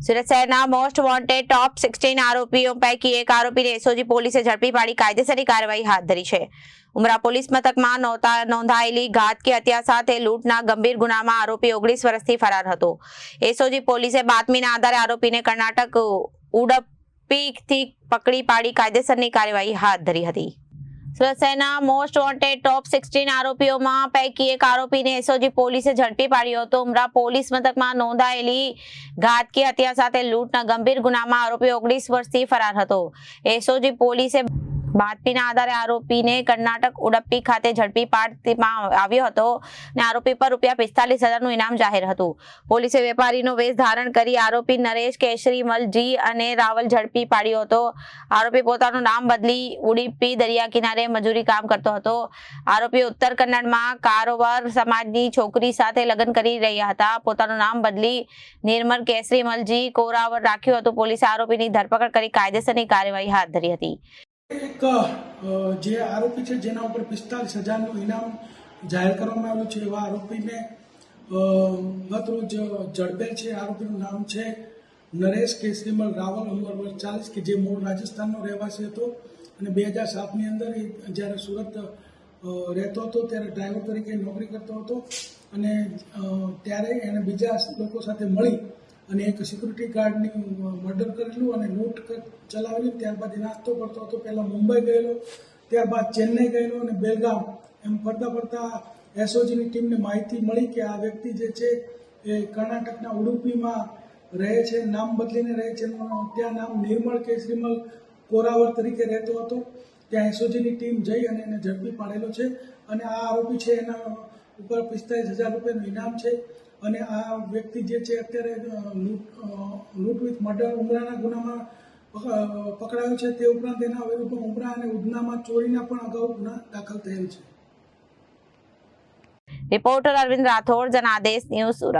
સુરત શહેરના most wanted ટોપ 16 આરોપીઓ પૈકી એક આરોપીને એસઓજી પોલીસે ઝડપી પાડી કાયદેસરની કાર્યવાહી હાથ ધરી છે। ઉમરા પોલીસ મથકમાં નોંધાયેલી ઘાત કે હત્યા સાથે લૂંટના ગંભીર ગુનામાં આરોપી 19 વર્ષથી ફરાર હતો। એસઓજી પોલીસે બાતમીના આધારે આરોપીને કર્ણાટક ઉડપીથી પકડી પાડી કાયદેસરની કાર્યવાહી હાથ ધરી હતી। સુરત શહેરના મોસ્ટ વોન્ટેડ ટોપ 16 આરોપીઓમાં પૈકી એક આરોપીને એસઓજી પોલીસે ઝડપી પાડ્યો હતો। ઉમરા પોલીસ મથકમાં નોંધાયેલી ઘાત કે હત્યા સાથે લૂંટના ગંભીર ગુનામાં આરોપી 19 વર્ષથી ફરાર હતો। એસઓજી પોલીસે બાતમીના આધારે આરોપીને કર્ણાટક ઉડપી ખાતે ઝડપી પાડવામાં આવ્યો હતો અને આરોપી પર ₹45,000નું ઇનામ જાહેર હતું। પોલીસે વેપારીનો વેશ ધારણ કરી આરોપી નરેશ કેસરીમલ જી અને રાવલ ઝડપી પાડ્યો હતો। આરોપી પોતાનું નામ બદલી ઉડપી દરિયા કિનારે મજૂરી કામ કરતો હતો। આરોપી ઉત્તર કન્નડમાં કારોબાર સમાજની છોકરી સાથે લગ્ન કરી રહ્યા હતા। પોતાનું નામ બદલી નિર્મલ કેસરીમલજી કોરાવર રાખ્યું હતું। પોલીસે આરોપીની ધરપકડ કરી કાયદેસરની કાર્યવાહી હાથ ધરી હતી। એક જે આરોપી છે જેના ઉપર 45,000નું ઇનામ જાહેર કરવામાં આવ્યું છે એવા આરોપીને ગત રોજ ઝડપેલ છે। આરોપીનું નામ છે નરેશ કેસરીમલ રાવલ, ઉંમર વર્ષ 40, કે જે મૂળ રાજસ્થાનનો રહેવાસી હતો અને 2007ની અંદર જ્યારે સુરત રહેતો હતો ત્યારે ડ્રાઈવર તરીકે નોકરી કરતો હતો અને ત્યારે એણે બીજા લોકો સાથે મળી અને એક સિક્યુરિટી ગાર્ડની મર્ડર કરેલું અને લૂંટ ચલાવેલી। ત્યારબાદ એ નાસ્તો કરતો હતો, પહેલાં મુંબઈ ગયેલો, ત્યારબાદ ચેન્નઈ ગયેલો અને બેલગામ એમ ફરતા એસઓજીની ટીમને માહિતી મળી કે આ વ્યક્તિ જે છે એ કર્ણાટકના ઉડુપીમાં રહે છે, નામ બદલીને રહે છે। ત્યાં નામ નિર્મળ કેસરીમલ કોરાવર તરીકે રહેતો હતો। ત્યાં એસઓજીની ટીમ જઈ અને એને ઝડપી પાડેલો છે અને આ આરોપી છે એના ઉપર ₹45,000નું ઇનામ છે અને આ વ્યક્તિ જે છે અત્યારે લૂંટ વિથ મર્ડર ઉમરાના ગુનામાં પકડાયો છે। તે ઉપરાંત એના વિરુદ્ધમાં ઉમરા અને ઉધનામાં ચોરીના પણ અગાઉ ગુના દાખલ થયેલ છે। Reporter Arvind Rathod, Janadesh news, Surat.